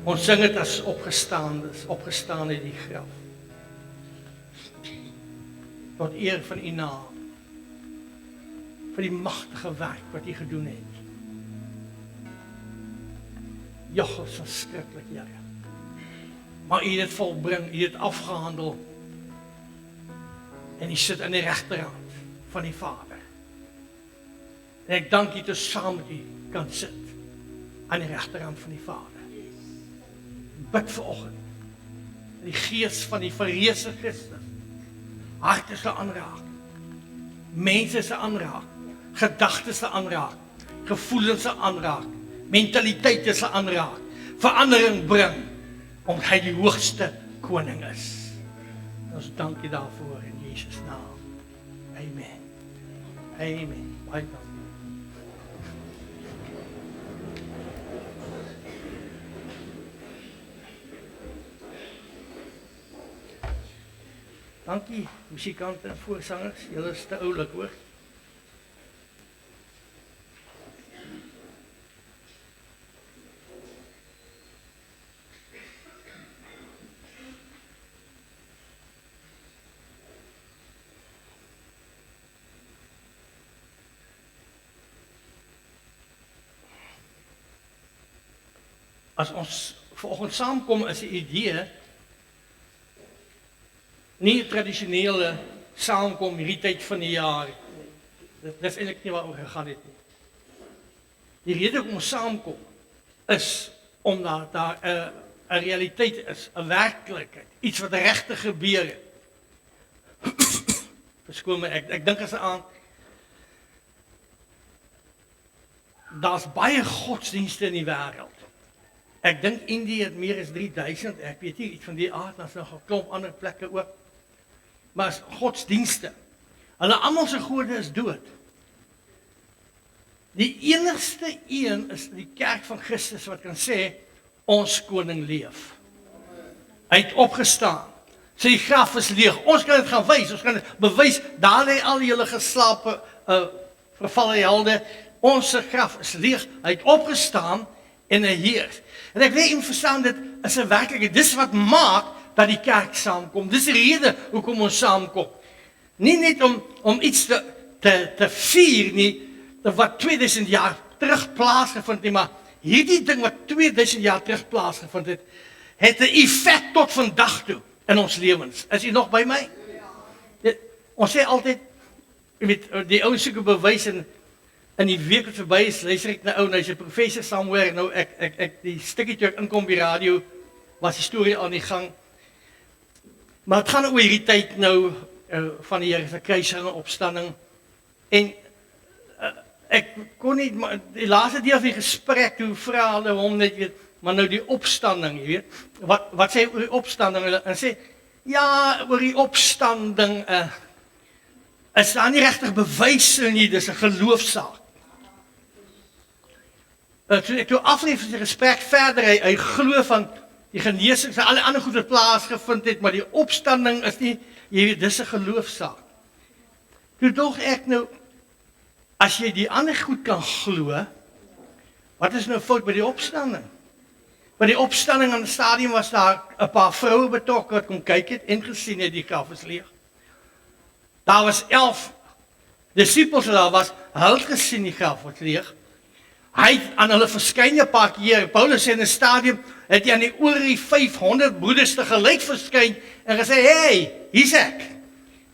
Ons sing dit as opgestaan uit die graf. Tot eer van U naam. Vir die magtige werk wat U gedoen het. Joch, is verskriklik, Here. Maar U het dit volbring, U het dit afgehandel. En U sit aan die regterhand van die Vader. En ek dank U dat saam met U kan sit aan die regterhand van die Vader. Bid vanoggend. Die gees van die verreëse Christus. Harte se aanraak. Mense se aanraak. Gedagtes se aanraak. Gevoelens se aanraak. Mentaliteite se aanraak. Verandering bring. Omdat hy die hoogste koning is. Ons dank U daarvoor in Jesus naam. Amen. Amen. Baie dankie. Dankie, musikante en voorsangers. Julle is te oulik, hoor. As ons vanoggend saamkom is 'n idee, nie 'n tradisionele saamkom hierdie tyd van die jaar. Dit is eintlik nie waaroor gegaan het nie. Die rede hoekom ons saamkom is omdat daar 'n realiteit is, 'n werklikheid, iets wat regtig gebeur het. Verskoon my, ek dink as 'n aand daar's baie godsdienste in die wêreld. Ek dink Indië het meer as 3000, ek weet nie, iets van die aard, daar's nog 'n klomp ander plekke ook. Maar as godsdienste, hulle almal se gode is dood. Die enigste een is die kerk van Christus wat kan sê, ons koning leef. Hy het opgestaan, sy graf is leeg, ons kan dit gaan wys, ons kan dit bewys, daar lê al julle geslape, vervalle helde, ons graf is leeg, hy het opgestaan en hy heers. En ek wil verstaan, dit is 'n werklikheid, dis wat maak dat die kerk saamkom. Dis die rede hoekom ons saamkom. Nie net om iets te vier nie, wat 2000 jaar terug plaasgevind het, maar hierdie ding wat 2000 jaar terug plaasgevind het, het 'n effek tot vandag toe in ons lewens. Is u nog by my? Ons sê altyd, jy weet, die ouens soek 'n bewys in die week wat verby is, luister ek na ou, nou is 'n professor somewhere, nou ek die stukkie toe ek inkom by radio, was die storie aan die gang. Maar het gaan oor hierdie tyd nou, van die Here se kruising en opstanding, en ek kon nie, maar die laaste deel van die gesprek, toe vra hulle hom net, weet, maar nou die opstanding, jy weet, wat sê oor die opstanding, en sê, ja, oor die opstanding, is daar nie regtig bewyse nie, dis 'n geloofsaak. Toe afleef die gesprek verder, hy glo van die genesings en alle ander goed wat plaasgevind het, maar die opstanding is nie, jy weet, dis 'n geloofsaak. Toe dog ek nou, as jy die ander goed kan glo, wat is nou fout by die opstanding? By die opstanding aan die stadium was daar 'n paar vroue betrokke wat kom kyk het en gesien het die graf is leeg. Daar was 11 disippels wat daar was, hulle het gesien die graf was leeg. Hy het aan hulle verskyn 'n paar keer. Paulus sê in 'n stadium het hy aan die oor die 500 broeders te gelyk verskyn en gesê, hey, hier's ek.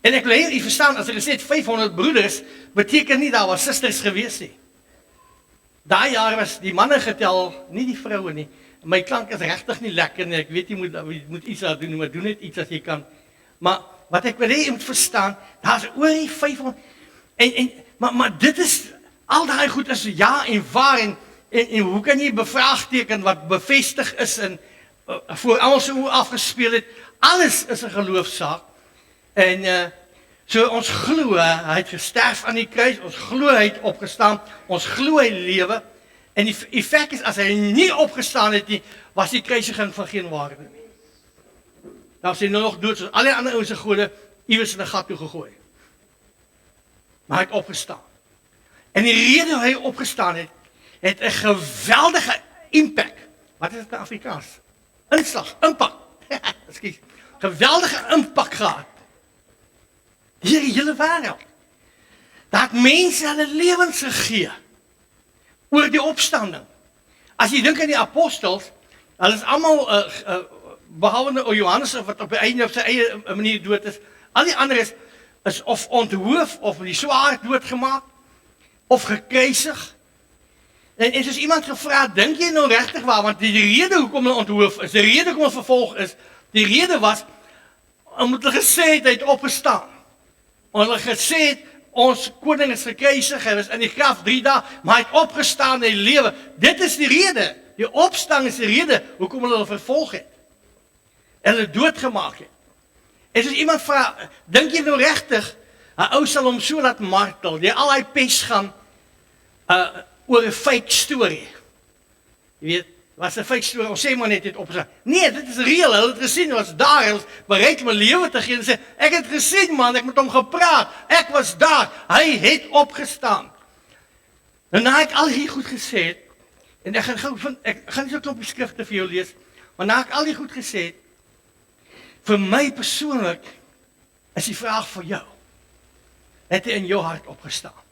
En ek wil hê, jy verstaan, as hy gesê het 500 broeders, beteken nie daar was susters gewees nie. Daai jaar was die manne getel, nie die vroue nie. My klank is regtig nie lekker nie, ek weet jy moet iets aan doen, maar doen net iets as jy kan. Maar wat ek wil hê, jy moet verstaan, daar's oor die 500, maar dit is, al daai goed is ja en waar, en hoe kan jy bevraagteken wat bevestig is, en voor almal se oë afgespeel het, alles is 'n geloofsaak, en so ons glo, hy het gesterf aan die kruis, ons glo hy het opgestaan, ons glo hy lewe, en die effek is, as hy nie opgestaan het nie, was die kruisiging van geen waarde nie. Nou is hy nog dood, soos alle ander ouens se gode, iewers in 'n gat toe gegooi. Maar hy het opgestaan. En die rede hoe hy opgestaan het 'n geweldige impact. Wat is dit in Afrikaans? inslag, impak. Ekskuus. Geweldige impak gehad. Deur die hele wêreld. Dat mense hulle lewens gegee oor die opstanding. As jy dink aan die apostels, hulle is almal behalwe Johannes wat op die einde op sy eie manier dood is. Al die ander is of onthoof of met die swaard doodgemaak of gekruisig. En soos iemand gevra, dink jy nou regtig waar, want die rede hoekom hulle onthoof is, die rede hoekom hulle vervolg is, die rede was omdat hulle gesê het hy het opgestaan. En hulle gesê het ons koning is gekruisig, hy was in die graf 3 dae, maar hy het opgestaan en hy lewe. Dit is die rede. Die opstanding is die rede hoekom hulle vervolg het. En hulle doodgemaak het. En soos iemand vra, dink jy nou regtig, 'n ou sal hom so laat martel, die al hy pes gaan oor 'n fake storie. Jy weet, was 'n fake storie, ons sê maar net het opgestaan. Nee, dit is reëel, hulle het gesien, hulle was daar, hulle was bereid om 'n lewe te gee en sê, ek het gesien man, ek het met hom gepraat, ek was daar, hy het opgestaan. En na ek al hier goed gesê het, en ek gaan nie so 'n klompie skrifte vir jou lees, maar na ek al hier goed gesê het, vir my persoonlik is die vraag vir jou, het hy in jou hart opgestaan?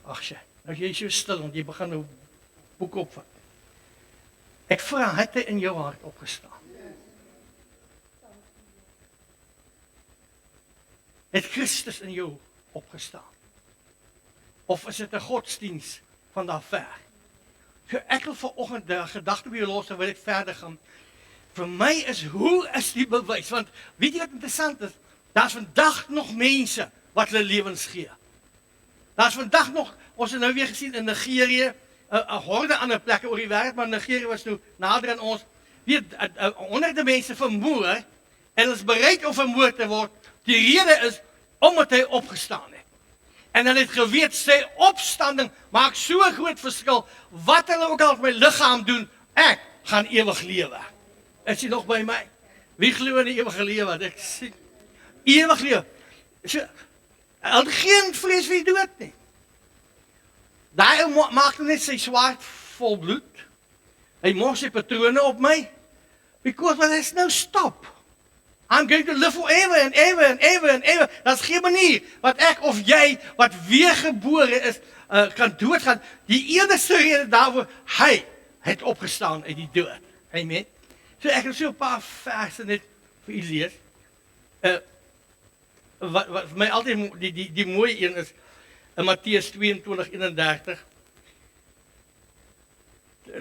Ag sê, nou jy is so stil, want jy begin nou boek opvat. Ek vra, het hy in jou hart opgestaan? Het Christus in jou opgestaan? Of is dit 'n godsdiens van daar ver? So ek wil vanoggend 'n gedagte by jou los en wil ek verder gaan. Vir my is, hoe is die bewys? Want weet jy wat interessant is? Daar's vandag nog mense wat hulle lewens gee. Daar's vandag nog, ons het nou weer gesien in Nigerië, 'n horde ander plekke oor die wêreld, maar Nigerië was nou nader aan ons. Weet, honderde mense vermoor en is bereid om vermoor te word. Die rede is omdat hy opgestaan het. En dan het geweet, sy opstanding maak so 'n groot verskil. Wat hulle ook al op my liggaam doen, ek gaan ewig lewe. Is jy nog by my? Wie glo in die ewige lewe? Ek sê ewig lewe. So, hy het geen vrees vir die dood nie. Daai maak net sy swaard vol bloed. Hy mors sy patrone op my. Because when there's no stop. I'm going to live forever and ever and ever and ever. Dat is geen manier wat ek of jy, wat weergebore is, kan doodgaan. Die enigste rede daarvoor, hy het opgestaan uit die dood. Amen. So ek het so 'n paar verse net vir u lees. Wat vir my altyd die mooie een is, in Matteus 22:31.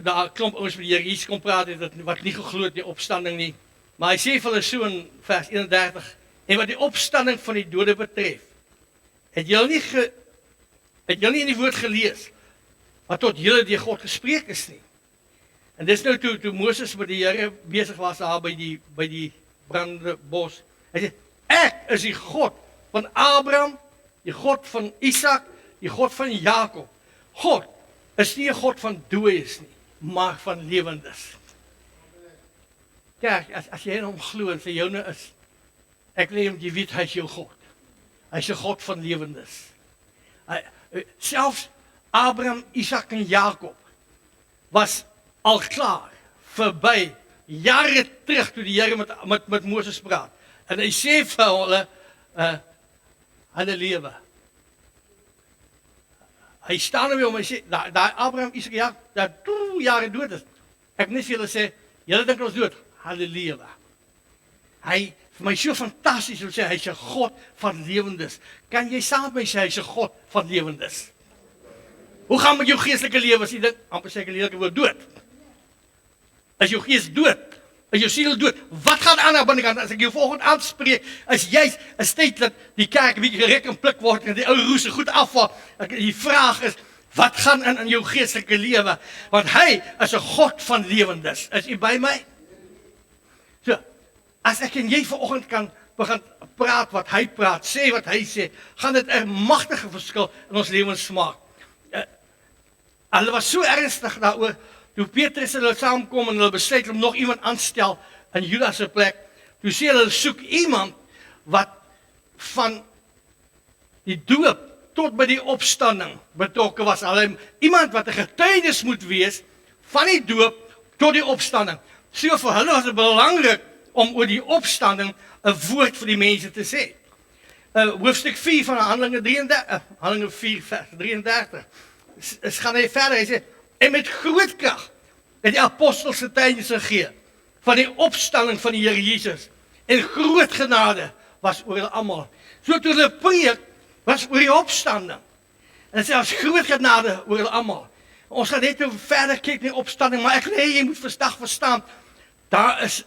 Daar klomp ouens met die Here Jesus kom praat het, wat nie geglo het die opstanding nie. Maar hy sê vir hulle so in vers 31, en wat die opstanding van die dode betref, het julle nie in die woord gelees, wat tot julle deur God gespreek is nie. En dis nou toe Moses met die Here besig was daar by die brandende bos. Hy sê, ek is die God van Abraham, die God van Isak, die God van Jakob. God is nie 'n God van dooies nie, maar van lewendes. Kerk, as jy in hom glo en sy joune is, ek wil hom jy weet, hy is jou God. Hy is 'n God van lewendes. Selfs Abraham, Isak en Jakob was al klaar, verby, jare terug toe die Here met Moses praat. En hy sê vir hulle, hulle lewe. Hy staan nou weer om, hy sê, daai Abraham, Isak en Jakob, dat 2 jare dood is. Ek net vir julle sê, julle dink ons dood, hulle lewe. Hy, vir my so fantasties, om sê, hy is 'n God van lewendes. Kan jy saam met my sê, hy is 'n God van lewendes? Hoe gaan met jou geestelike lewe, as jy dink, amper sê ek 'n lelike woord, dood? Is jou gees dood? Is jou siel dood? Wat gaan aan aan binnekant? As ek jou volgende aanspreek, is juist 'n tyd dat die kerk 'n bietjie gerek en pluk word en die ou roese goed afval. Die vraag is, wat gaan in jou geestelike lewe? Want hy is 'n God van lewendes. Is u by my? So, as ek en jy vanoggend kan begin praat wat hy praat, sê wat hy sê, gaan dit 'n magtige verskil in ons lewens maak. Hulle was so ernstig daaroor, toe Petrus en hulle saamkom en hulle besluit om nog iemand aanstel in Judas se plek, toe sê hulle soek iemand wat van die doop tot by die opstanding betrokke was. Hulle iemand wat 'n getuienis moet wees van die doop tot die opstanding. So vir hulle was dit belangrik om oor die opstanding 'n woord vir die mense te sê. Hoofstuk 4 van Handelinge 33, Handelinge 4 vers 33. Es gaan hy verder, hy sê, en met groot krag het die apostels getuienis gegee van die opstanding van die Here Jesus. En groot genade was oor hulle almal. So toe hulle preek, was oor die opstanding. En dit sê, as groot genade oor hulle almal. Ons gaan net verder kyk na die opstanding, maar ek wil hê jy moet vandag verstaan, daar is,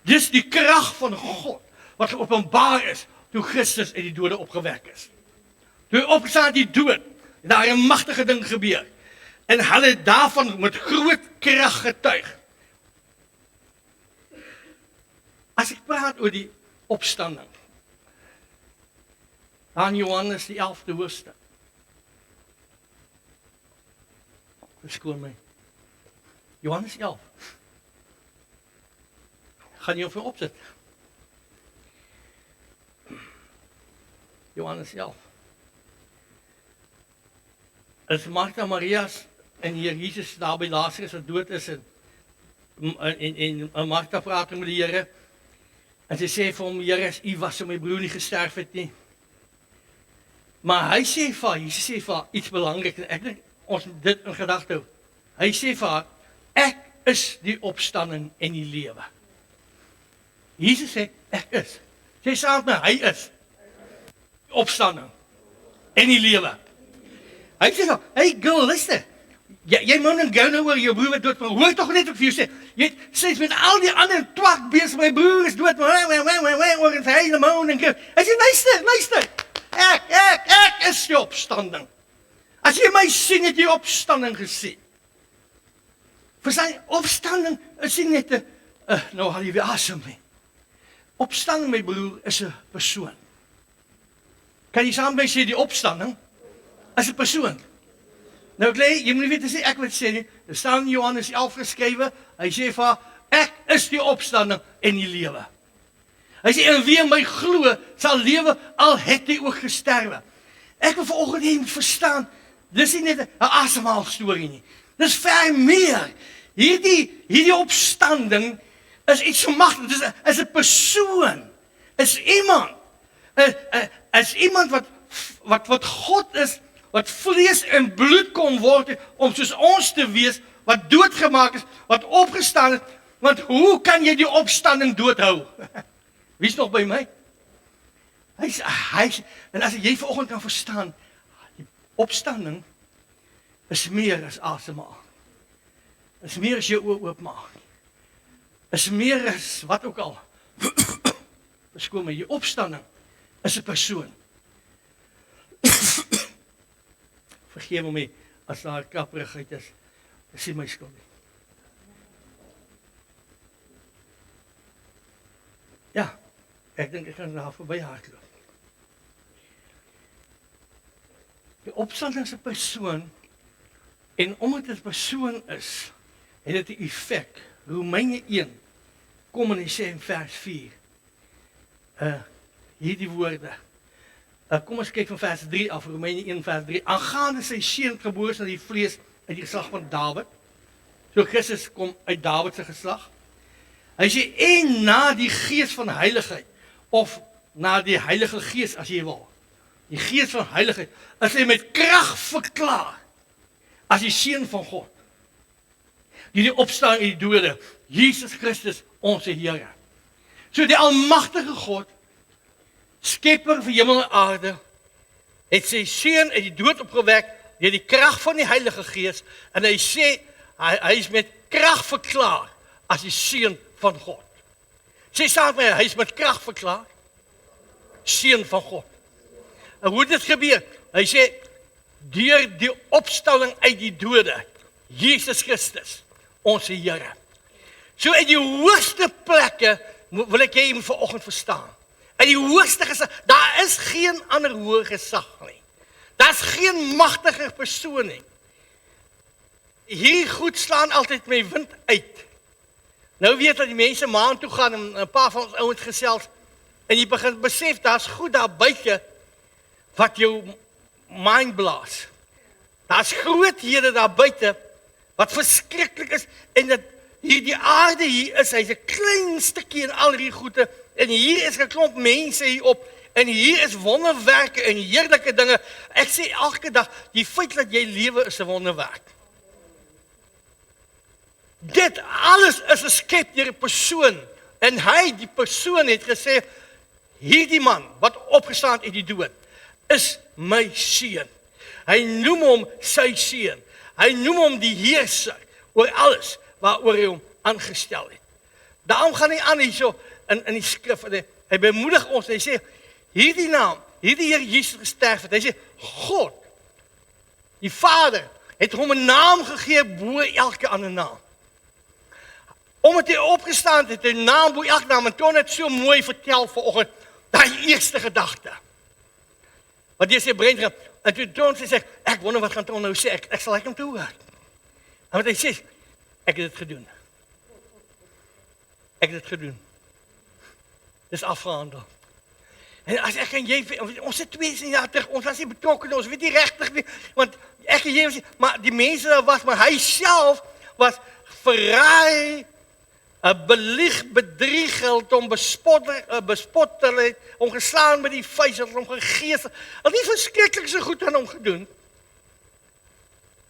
dis die krag van God, wat geopenbaar is, toe Christus uit die dode opgewek is. Toe hy opgestaan uit die dood, daar 'n magtige ding gebeur. En hulle daarvan met groot krag getuig. As ek praat oor die opstanding, aan Johannes die 11de hoofstuk. Verskoon my. Johannes 11. Gaan jy vir opsit? Johannes 11. As Martha Marias en hier Jesus daar by Lazarus wat dood is en Martha praat met die Here en sy sê vir hom, Here, U was so my broer nie gesterf het nie. Maar hy sê vir haar, Jesus sê vir haar iets belangrik en ek dink ons moet dit in gedagte hou. Hy sê vir haar, ek is die opstanding en die lewe. Jesus sê, ek is. Sê saam met my, hy is. Die opstanding en die lewe. Hy sê, hey girl, luister. Jy moet nou gou nou oor jou broer wat dood, maar hoor toch net wat vir jou sê. Jy sê met al die ander twak bees, my broer is dood, maar oor in sy hele moon en gou. Hy sê, luister. Ek is die opstanding. As jy my sien, het jy opstanding gesien. Vir sy opstanding is nie net nou haal jy weer asem nie. Opstanding, my broer, is 'n persoon. Kan jy saam met my sê, die opstanding is 'n persoon. Nou Clay, jy moet nie weet te sê, ek wat sê nie, er staan in Johannes 11 geskrywe, hy sê vir haar, ek is die opstanding en die lewe. Hy sê, en wie in my glo, sal lewe, al het hy ook gesterwe. Ek wil vanoggend hê jy moet verstaan, dis nie net 'n asemhaal storie nie. Dis ver meer. Hierdie opstanding is iets so magtig, dis is 'n persoon, is iemand. Is iemand wat God is, wat vlees en bloed kon word, om soos ons te wees, wat doodgemaak is, wat opgestaan is, want hoe kan jy die opstanding doodhou? Wie is nog by my? En as jy vanoggend kan verstaan, die opstanding is meer as asemhaal. Is meer as jou oë oopmaak. Is meer as wat ook al. Verskoon my, die opstanding is 'n persoon. Vergewe my as daar klapperigheid is. Dis nie my skuld nie. Ja, ek dink ek gaan daar verby hardloop. Die opstanding is 'n persoon, en omdat dit 'n persoon is, het dit 'n effek. Romeine 1, kom en hy sê in vers 4, hierdie woorde. Kom ons kyk van vers 3 af, Romeine 1 vers 3. Aangaande sy seun gebore na die vlees uit die geslag van Dawid. So Christus kom uit Dawid se geslag. Hy sê, en na die gees van heiligheid, of na die Heilige Gees as jy wil. Die gees van heiligheid, is hy met krag verklaar, as die seun van God. Die opstaan uit die dode, Jesus Christus, onze Here. So die almagtige God, skepper van hemel en aarde, het sy seun uit die dood opgewek, deur die krag van die Heilige Gees, en hy sê, hy is met krag verklaar, as die seun van God. Sê saam met my, hy is met krag verklaar, seun van God. En hoe dit gebeur? Hy sê, deur die opstanding uit die dode, Jesus Christus, onze Here. So in die hoogste plekke, wil ek jy vanoggend verstaan, in die hoogste gesag, daar is geen ander hoë gesag nie. Daar is geen magtiger persoon nie. Hier goed slaan altyd my wind uit. Nou weet dat die mense maan toe gaan, en 'n paar van ons ouens gesels, en jy begin besef, daar is goed daar buite, wat jou mind blaas. Daar is groothede daar buite, wat verskriklik is, en hier die aarde hier is, hy's 'n klein stukkie in al die goede, en hier is 'n klomp mense hier op, en hier is wonderwerke en heerlike dinge. Ek sê elke dag, die feit dat jy lewe is 'n wonderwerk. Dit alles is geskep deur 'n persoon, en die persoon het gesê, hierdie man wat opgestaan het uit die dood, is my seun. Hy noem hom sy seun. Hy noem hom die heerser oor alles waaroor hy hom aangestel het. Daarom gaan hy aan hierso in die skrif, en hy bemoedig ons, hy sê, hierdie naam, hierdie Here Jesus gesterf het, hy sê, God, die Vader, het hom 'n naam gegee bo elke ander naam. Omdat hy opgestaan het, 'n naam bo elke naam, en toe het so mooi vertel vanoggend, daai eerste gedagte. Wat jy sê, brein gaan, en toe sê, ek wonder wat gaan Ton nou sê, ek sal like hom toe hoor. En wat hy sê, ek het dit gedoen. Ek het dit gedoen. Dis afgehandel. En as ek en jy, ons het 2 jaar terug, ons was nie betrokke, ons weet nie regtig nie, want ek en jy, maar die mense daar was, maar hy self was verraai, belieg, bedriegeld, om bespottel het, om geslaan met die vuis, om gegees, al die verskriklikste goed aan hom gedoen,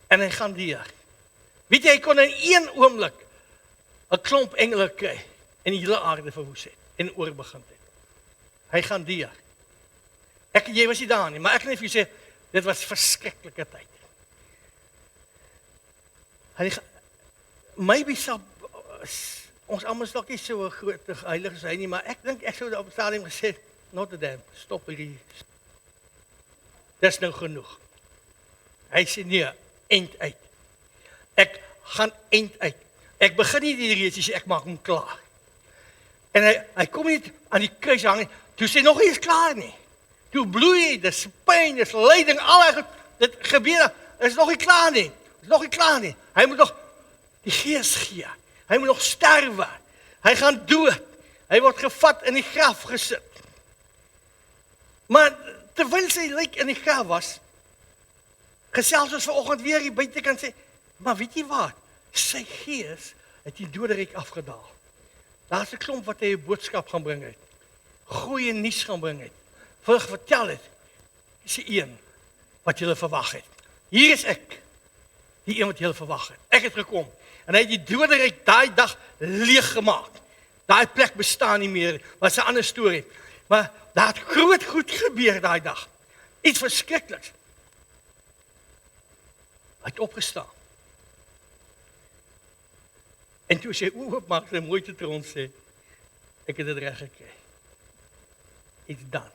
en hy gaan deur. Weet jy, hy kon in 1 oomblik 'n klomp engele kry, en die hele aarde verwoes het, en oorbegin het. Hy gaan deur. Ek en jy was nie daar nie, maar ek kan net vir jou sê, dit was verskriklike tyd. Maybe ons almal is dalk nie so 'n groot heilige as hy nie, maar ek dink ek sou op die stadium gesê, Notre Dame, stop hierdie. Dis nou genoeg. Hy sê nee, eind uit. Ek gaan eind uit. Ek begin nie die reis, ek maak hom klaar. En hy kom nie aan die kruis hang nie. Toe sê nog nie is klaar nie. Toe bloei, dis pyn, dis lyding, al dit gebeur, is nog nie klaar nie. Is nog nie klaar nie. Hy moet nog die gees gee. Hy moet nog sterwe. Hy gaan dood. Hy word gevat in die graf gesit. Maar terwyl sy lijk in die graf was, gesels ons vanoggend weer hier buitekant sê, maar weet jy wat? Sy gees het die doderyk afgedaal. Daar's 'n klomp wat hy 'n boodskap gaan bring het. Goeie nuus gaan bring het. Vertel het. Dis die een wat julle verwag het. Hier is ek. Die een wat julle verwag het. Ek het gekom. En hy het die doderyk daai dag leeg gemaak. Daai plek bestaan nie meer. Wat 'n ander storie. Maar daar het groot goed gebeur daai dag. Iets verskrikliks. Hy het opgestaan. En toe sê oop maak sy mooi te ons sê, ek het dit reg gekry. It's done.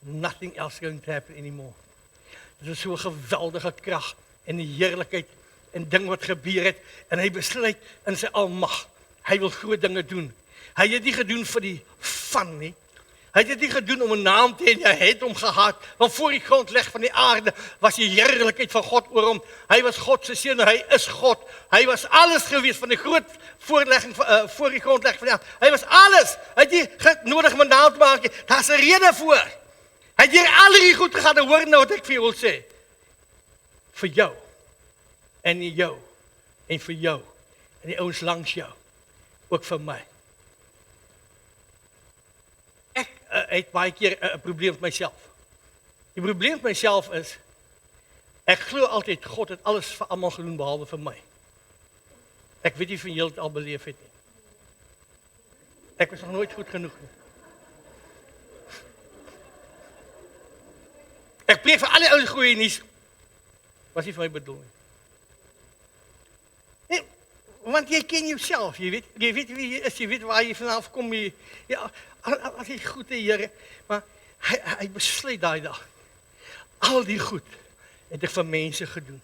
Nothing else going to happen anymore. Dit is so 'n geweldige krag en die heerlikheid en ding wat gebeur het, en hy besluit in sy almag, hy wil groot dinge doen. Hy het dit nie gedoen vir die van nie. Hy het dit nie gedoen om 'n naam te hê, hy het hom gehaat, want voor die grondleg van die aarde was die heerlikheid van God oor hom. Hy was God se seun, hy is God. Hy was alles gewees van die groot voorlegging voor die grondleg van die aarde. Hy was alles. Hy het nie nodig om 'n naam te maak nie. Daar's 'n rede voor. Hy het hier al die goed gegaan, en hoor nou wat ek vir jou wil sê. Vir jou. En nie jou. En vir jou. En die ouens langs jou. Ook vir my. Ek het baie keer 'n probleem met myself. Die probleem met myself is, ek glo altyd God het alles vir almal gedoen behalwe vir my. Ek weet nie van julle dit al beleef het nie. Ek was nog nooit goed genoeg nie. Ek preek vir al die ouens goeie nuus. Was nie vir my bedoel nie. Nee, want jy ken jouself, jy weet wie jy is, jy weet waar jy vanaf kom. Ja, as jy goed is, Here, maar hy besluit daai dag. Al die goed het ek vir mense gedoen.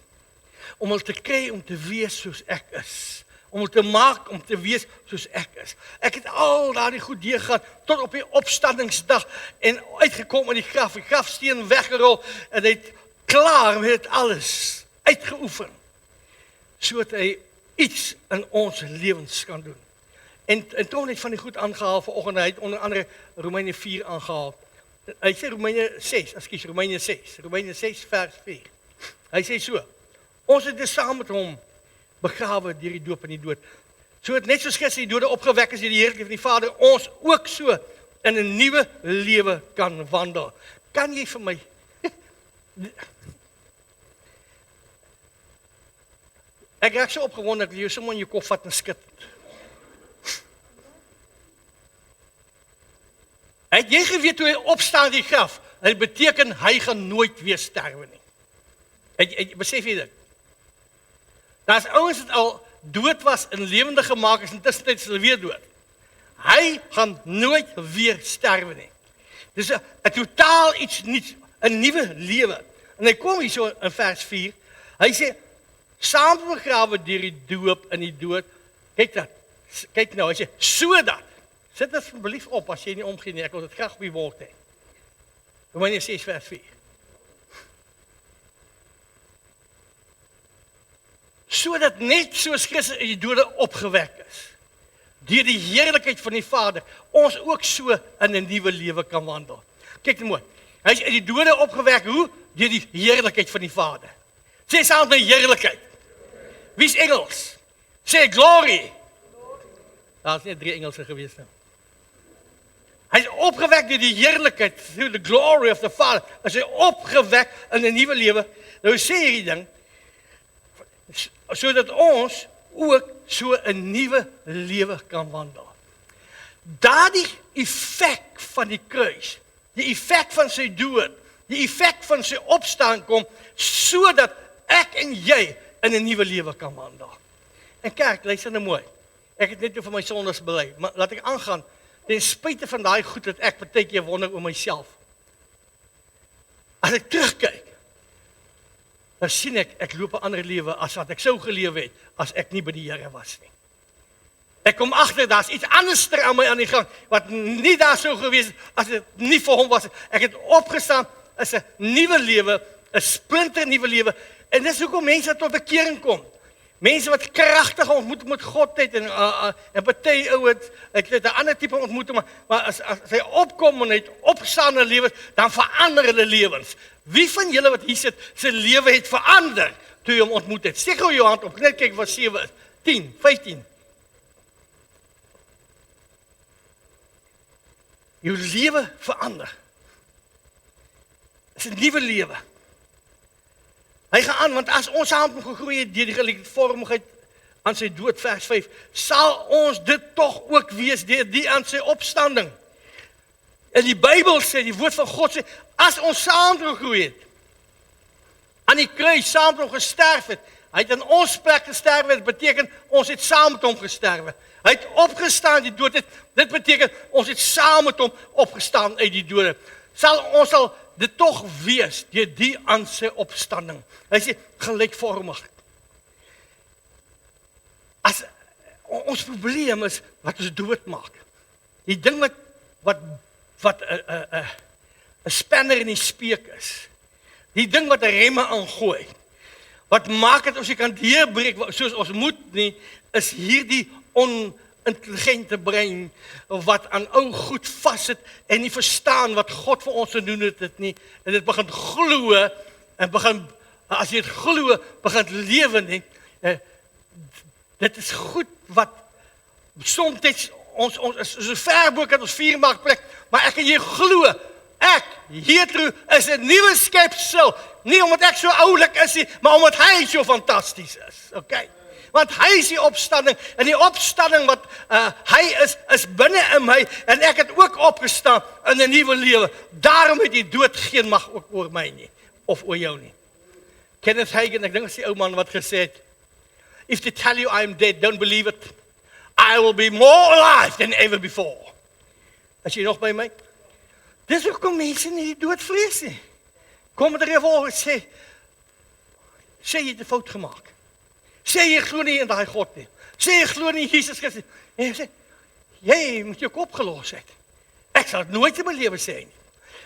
Om hulle te kry om te wees soos ek is. Om hulle te maak om te wees soos ek is. Ek het al daardie goed deurgaan tot op die opstandingsdag en uitgekom in die grafsteen weggerol en hy het klaar met dit alles uitgeoefen. Sodat hy iets in ons lewens kan doen. En Tom het van die goed aangehaal vanoggend, hy het onder andere Romeine 4 aangehaal. Hy sê Romeine 6 vers 4. Hy sê so, ons het dus saam met hom begrawe deur die doop in die dood. So het net soos Christus die dode opgewek is deur die heerlikheid van die Vader, ons ook so in 'n nuwe lewe kan wandel. Kan jy vir my Ek raak so opgewonde dat jy sommer in jou kop vat en skud. Het jy geweet hoe hy opstaan uit die graf? Dit beteken hy gaan nooit weer sterwe nie. Besef jy dit? Daar's ouens wat al dood was en lewende gemaak is en tussentyd is hulle weer dood. Hy gaan nooit weer sterwe nie. Dis 'n totaal iets nuuts, 'n nuwe lewe. En hy kom hier so in vers 4. Hy sê saam begrawe deur die doop in die dood. Kyk nou, hy sê sodat. Sit dit asseblief op as jy nie omgee nie. Ek wil dit graag op die bord hê. Romeine 6 vers 4. Sodat net soos Christus uit die dode opgewek is, deur die heerlikheid van die Vader, ons ook so in 'n nuwe lewe kan wandel. Kyk net mooi. Hy is uit die dode opgewek, hoe? Deur die heerlikheid van die Vader. Sê saam met heerlikheid. Wie's Engels? Sê glory. Daar's net 3 Engelse gewees nou. Hy is opgewek deur die heerlikheid, through the glory of the Father. As hy opgewek in 'n nuwe lewe, nou sê hierdie ding, sodat ons ook so 'n nuwe lewe kan wandel. Daardie effek van die kruis, die effek van sy dood, die effek van sy opstaan kom, sodat ek en jy in 'n nuwe lewe kan wandel. En kerk, luister nou mooi. Ek het net oor my sondes bely, maar laat ek aangaan. Ten spyte van daai goed dat ek baie keer wonder oor myself. As ek terugkyk, dan sien ek loop 'n ander lewe as wat ek sou gelewe het as ek nie by die Here was nie. Ek kom agter daar's iets anders aan my aan die gang wat nie daar sou gewees het as dit nie vir hom was. Ek het opgestaan is 'n nuwe lewe, 'n splinter nuwe lewe. En dis hoekom mense tot bekering kom. Mense wat kragtig ontmoet met God het en party ou het 'n ander tipe ontmoeting, maar as hy opkom en hy het opgestaande lewens, dan verander hulle lewens. Wie van julle wat hier sit, se lewe het verander toe jy hom ontmoet het? Steek gou jou hand op, net kyk wat 7 is. 10, 15. Jou lewe verander. Dit is 'n nuwe lewe. Hy gaan aan, want as ons saam gegroei het deur die gelykvormigheid aan sy dood, vers 5, sal ons dit tog ook wees deur die aan sy opstanding. En die Bybel sê, die woord van God sê, as ons saam gegroei het, aan die kruis saam met hom gesterf het, hy het in ons plek gesterf, dit beteken ons het saam met hom gesterf. Hy het opgestaan die dood het, dit beteken ons het saam met hom opgestaan uit die dode. Ons sal dit tog wees deur die aan sy opstanding. Hy sê gelykvormig. As ons probleem is wat ons doodmaak. Die ding wat 'n spanner in die speek is. Die ding wat 'n remme aangooi. Wat maak dit ons jy kan deurbreek soos ons moet nie, is hierdie intelligente brein wat aan ou goed vassit en nie verstaan wat God vir ons gedoen het dit nie, en dit begin glo en begin, as jy dit glo, begin lewe nie. Dit is goed wat soms ons is so ver bo kan ons vuur maak plek, maar ek en jy glo, ek hiertoe is 'n nuwe skepsel, nie omdat ek so oulik is nie, maar omdat hy so fantasties is. Okay. Want hy is die opstanding, en die opstanding wat hy is binne in my, en ek het ook opgestaan in 'n nuwe lewe. Daarom het die dood geen mag ook oor my nie, of oor jou nie. Kenneth Hagin, ek dink dit is die ou man wat gesê het, if they tell you I'm dead, don't believe it. I will be more alive than ever before. As jy nog by my? Dis hoekom mense nie die dood vrees nie. Kom met 'n revolver, sê jy het 'n fout gemaak. Sê jy glo nie in daai God nie. Sê jy glo nie in Jesus Christus. En jy sê, jy moet jou kop gelos het. Ek sal dit nooit in my lewe sê nie.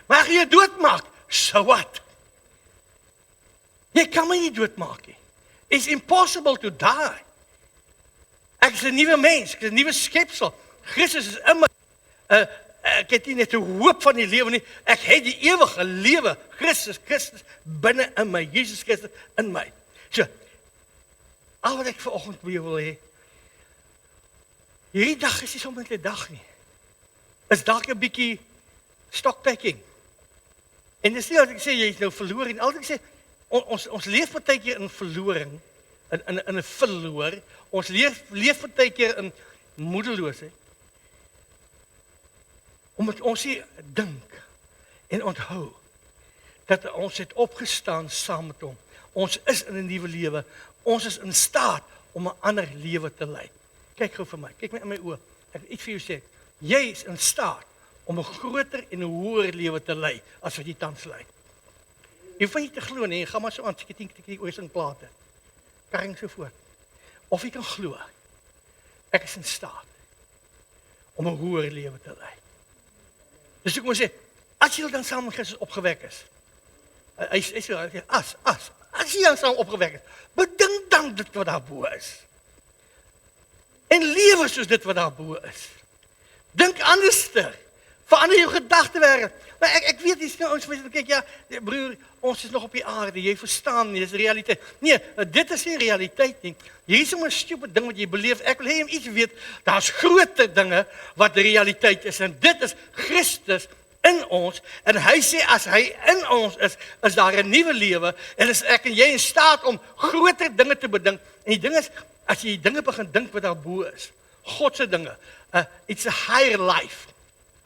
Maar as jy doodmaak, so what? Jy kan my nie doodmaak nie. It's impossible to die. Ek is 'n nuwe mens, ek is 'n nuwe skepsel. Christus is in my. Ek het nie net 'n hoop van die lewe nie, ek het die ewige lewe. Christus binne in my, Jesus Christus in my. So, Al wat ek vanoggend by jou wil hê, hierdie dag is nie sommer 'n dag nie. Is dalk 'n bietjie stocktaking. En dis nie as ek sê jy is nou verloor en altyd sê ons leef partykeer in verloring, in 'n verloor. Ons leef partykeer in moedeloosheid. Omdat ons nie dink en onthou dat ons het opgestaan saam met hom. Ons is in 'n nuwe lewe. Ons is in staat om 'n ander lewe te lei. Kyk gou vir my. Kyk my in my oë. Ek wil iets vir jou sê. Jy is in staat om 'n groter en 'n hoër lewe te lei as wat jy tans lei. Jy hoef nie te glo nie. Jy gaan maar so aan tikkie oor sing plate. Karring so voort. Of jy kan glo. Ek is in staat om 'n hoër lewe te lei. Dus ek moet sê, as jy dan saam met Christus opgewek is, as jy dan saam opgewek is, bedink dan dit wat daar bo is. En lewe soos dit wat daar bo is. Dink anderster. Verander jou gedagtewêreld. Maar ek weet dis nou ons mense kyk, ja, broer, ons is nog op die aarde, jy verstaan nie, dis realiteit. Nee, dit is nie realiteit nie. Hier is 'n stupid ding wat jy beleef. Ek wil hê jy moet iets weet, daar's groter dinge wat realiteit is en dit is Christus in ons en hy sê as hy in ons is daar 'n nuwe lewe en is ek en jy in staat om groter dinge te bedink. En die ding is, as jy dinge begin dink wat daar bo is, God se dinge, it's a higher life.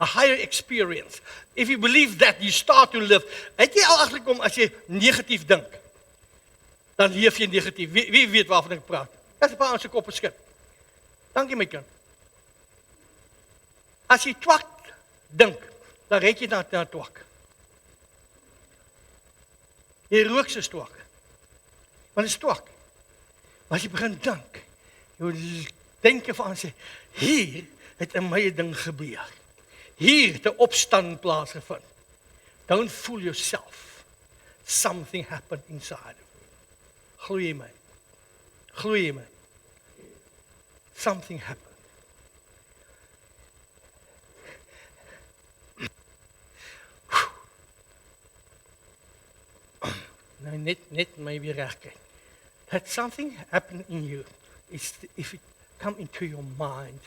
A higher experience. If you believe that, you start to live. Het jy al agterkom as jy negatief dink, dan leef jy negatief. Wie weet waarvan ek praat? Dis 'n paar aan se kop geskit. Dankie my kind. As jy twak dink, dan red jy na twak. Jy rook soos twak. Want dit is twak. Maar as jy begin dink, jy dink van sê, hier het 'n my ding gebeur. Hier het 'n opstand plaasgevind. Don't fool yourself. Something happened inside of you. Glo jy my? Glo jy my? Something happened. Nou net my weer regkry. That something happened in you. It's if it come into your mind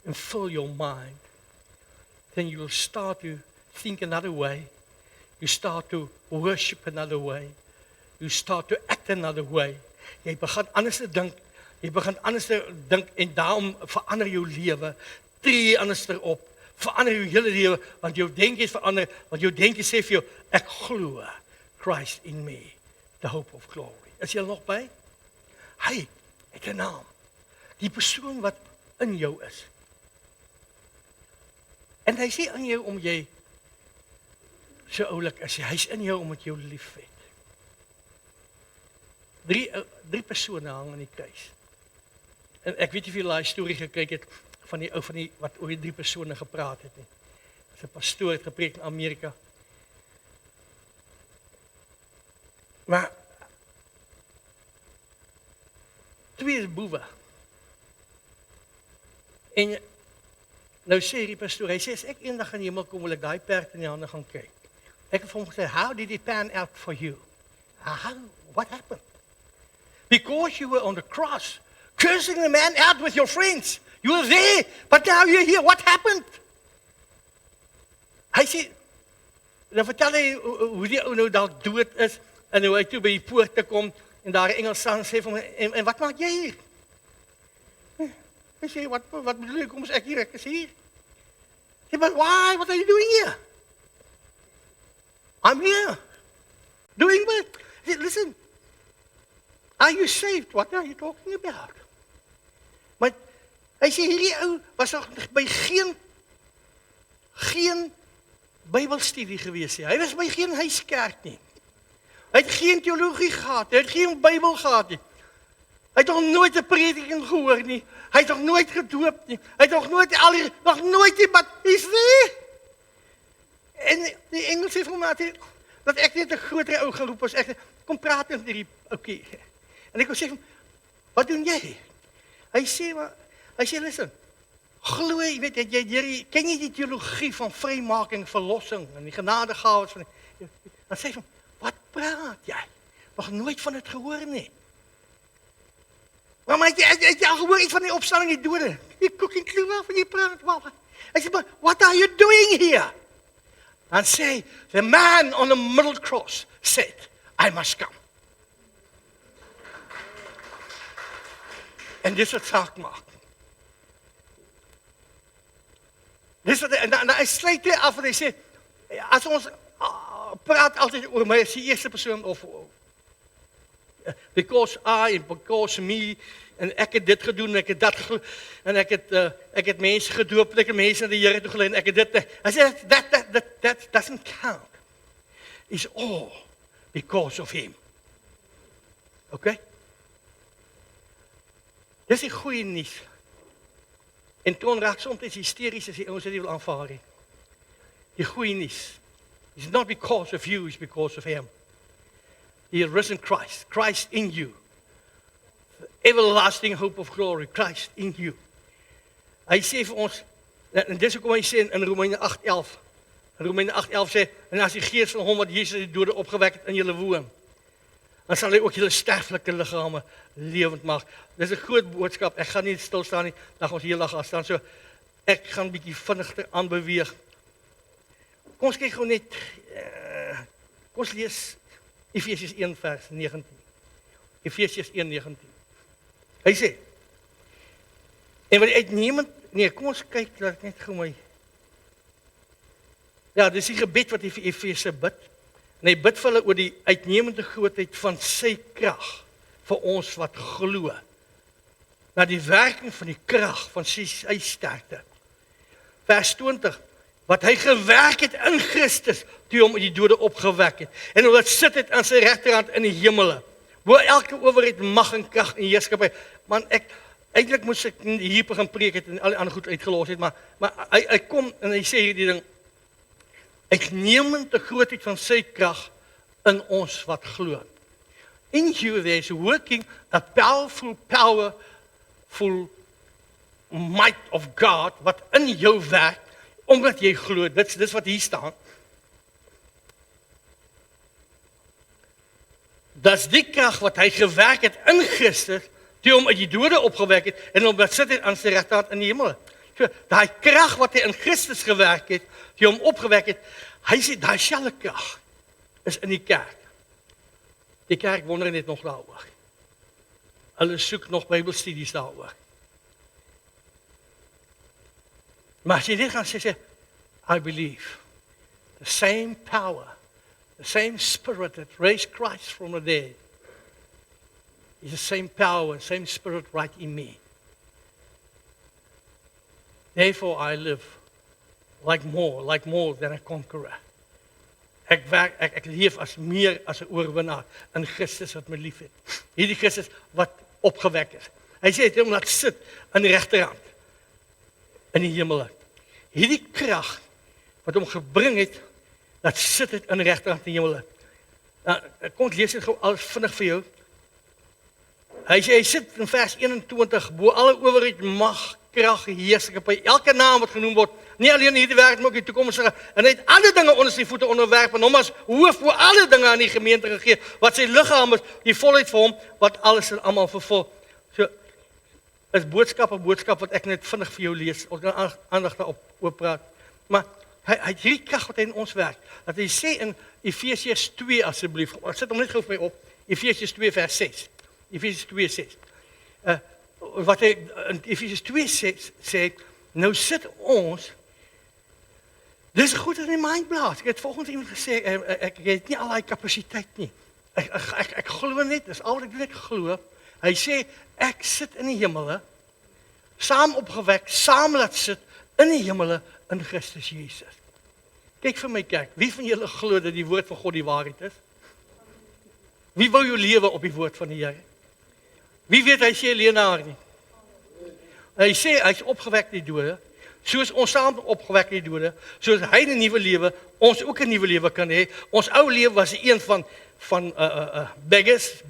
and fill your mind, then you will start to think another way. You start to worship another way. You start to act another way. Jy begin anders te dink. Jy begin anders te dink en daarom verander jou lewe. Tree anders op. Verander jou hele lewe want jou denke verander. Want jou denke sê vir jou, ek glo Christ in me, the hope of glory. Is jy nog by? Hy het 'n naam. Die persoon wat in jou is. En hy sê in jou om jy so oulik is. Hy's in jou omdat jy liefhet. Drie persone hang aan die kruis. En ek weet nie of jy daai storie gekyk het van die ou van die wat oor die 3 persone gepraat het nie. Dis 'n pastoor het gepreek in Amerika. Maar 2 is boewe. En nou sê die pastoor, hy sê as ek eendag in die hemel kom, wil ek daai perd in die hande gaan kyk. Ek het vir hom gesê, how did it pan out for you? What happened? Because you were on the cross, cursing the man out with your friends. You were there, but now you're here. What happened? Hy sê, dan vertel hy hoe die ou nou dalk dood is, en hoe hy toe by die poort te kom, en daar 'n Engelsman sê vir hom, en wat maak jy hier? Hy sê, wat bedoel jy, kom as ek hier, ek is hier. Hy sê, but why, what are you doing here? I'm here. Doing what? He said, listen, are you saved? What are you talking about? Maar hy sê, hierdie ou was nog by geen Bybelstudie gewees nie. Hy was by geen huiskerk nie. Hy het geen teologie gehad, hy het geen Bybel gehad nie. Hy het nog nooit 'n prediking gehoor nie. Hy het nog nooit gedoop nie. Hy het nog nooit iemand is nie. En die Engels sê vir my dat ek net 'n groter ou geroep was. Ek kom praat met hierdie ouetjie. En ek sê vir hom, wat doen jy? Hy sê listen. Glo jy weet jy ken jy die teologie van vrymaking, verlossing en die genadegawes van dan sê hy, wat praat jy? Nog nooit van dit gehoor nie. Maar het jy al gehoor iets van die opstanding die dode? Die koek en klou waarvan jy praat. Hy sê, but what are you doing here? And say, the man on the middle cross said, I must come. En dis wat saak maak. Dis wat, en hy sluit dit af en hy sê, as ons praat altyd oor my as die eerste persoon of because I and because me en ek het dit gedoen en ek het dat gedoen en ek het mense gedoop en ek het mense na die Here toe gelei en ek het dit. Hy sê that doesn't count. It's all because of him. Okay? Dis die goeie nuus. En toe raak soms hysteries as die ouens dit wil aanvaar nie. Die goeie nuus. It's not because of you, it's because of him. The risen Christ, Christ in you. The everlasting hope of glory, Christ in you. Hy sê vir ons, en dis hoekom hy sê in Romeine 8:11. In Romeine 8:11 sê, en as die gees van hom wat Jesus uit die dode opgewek het in julle woon, dan sal hy ook julle sterflike liggame lewend maak. Dis 'n groot boodskap. Ek gaan nie stil staan nie, dan gaan ons heel dag aan staan. So ek gaan bietjie vinniger aanbeweeg. Kom ons kyk gou net kom ons lees Efesiërs 1 vers 19. Efesiërs 1:19. Hy sê, en wat uitnemend, kom ons kyk dat net gou my. Ja, dis die gebed wat hy vir Efese bid. En hy bid vir hulle oor die uitnemende grootheid van sy krag vir ons wat glo. Na die werking van die krag van sy sterkte. Vers 20. Wat hy gewerk het in Christus, toe hom uit die dode opgewek het. En wat sit het aan sy regterhand in die hemele. Waar elke owerheid, mag en krag en heerskappy. Man, eintlik moes ek hier begin preek het en al die ander goed uitgelos het, maar hy kom en hy sê hierdie ding. Uitnemend die grootheid van sy krag in ons wat glo. In you there is working a powerful might of God wat in jou werk omdat jy glo. Dis wat hier staan. Dis die krag wat hy gewerk het in Christus, toe hom uit die dode opgewek het en hom sit het aan sy regterhand in die hemel. So, daai krag wat hy in Christus gewerk het, toe hom opgewek het, hy sê daai selfde krag is in die kerk. Die kerk wonder net nog daaroor. Hulle soek nog Bybelstudies daaroor. Maar as jy dit gaan sê, I believe, the same power, the same spirit that raised Christ from the dead, is the same power, same spirit right in me. Therefore I live like more than a conqueror. Ek leef as meer as 'n oorwinnaar in Christus wat my liefhet. Hierdie Christus wat opgewek is. Hy sê het hom laat sit aan die regterhand in die hemel. Hierdie krag wat hom gebring het, laat sit het aan die regterhand in die hemel. Nou, kom ek lees dit gou alles vinnig vir jou. Hy sê hy sit in vers 21 bo alle owerheid, mag, krag, heerskappy, elke naam wat genoem word, nie alleen hierdie wêreld maar ook die toekomstige, en hy het alle dinge onder sy voete onderwerp en hom as hoof oor alle dinge aan die gemeente gegee, wat sy liggaam is, die volheid vir hom wat alles en almal vervul. So is boodskap wat ek net vinnig vir jou lees. Ons gaan aandag daarop oorpraat. Maar hy het hierdie krag wat hy in ons werk. Dat hy sê in Efesiërs 2 asseblief. Ek sit hom net gou vir my op. Efesiërs 2 vers 6. Efesiërs 2:6. Wat hy in Efesiërs 2:6 sê, nou sit ons. Dis goed in die mind blaas. Ek het volgens iemand gesê ek het nie al daai kapasiteit nie. Ek glo net, dis al wat ek doen, ek glo. Hy sê ek sit in die hemele, saam opgewek, saam laat sit in die hemele in Christus Jesus. Kyk vir my kerk, wie van julle glo dat die woord van God die waarheid is? Wie wou jou lewe op die woord van die Here? Wie weet hy sê leenaar nie? Hy sê hy's opgewek uit die dode, soos ons saam opgewek uit die dode, soos hy 'n nuwe lewe, ons ook 'n nuwe lewe kan hê. Ons ou lewe was die een van beggars,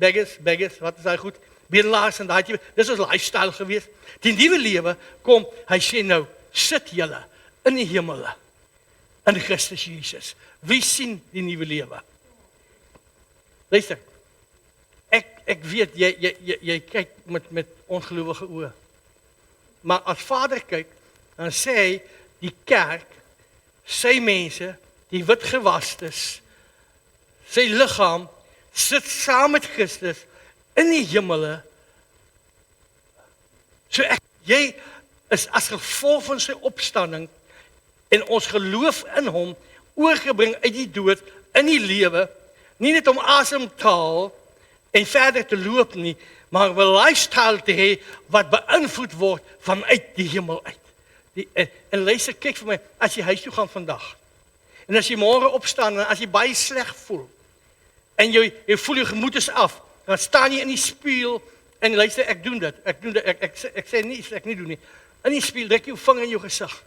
wat is daai goed? Bedelaars en daai tipe. Dis ons lifestyle gewees. Die nuwe lewe kom, hy sê nou, sit julle in die hemele in Christus Jesus. Wie sien die nuwe lewe? Luister. Ek weet jy kyk met ongelowige oë. Maar as Vader kyk, dan sê hy die kerk, sy mense, die wit gewastes, sy liggaam sit saam met Christus in die hemele. So jy is as gevolg van sy opstanding en ons geloof in hom oorgebring uit die dood in die lewe, nie net om asem te haal en verder te loop nie, maar 'n lifestyle te hê wat beïnvloed word vanuit die hemel uit. En luister, kyk vir my, as jy huis toe gaan vandag, en as jy môre opstaan, en as jy baie sleg voel, en jy voel jou gemoed is af, dan staan jy in die spieël, en luister, ek doen dit, ek sê nie, ek nie doen nie, in die spieël, druk jou vinger in jou gesig,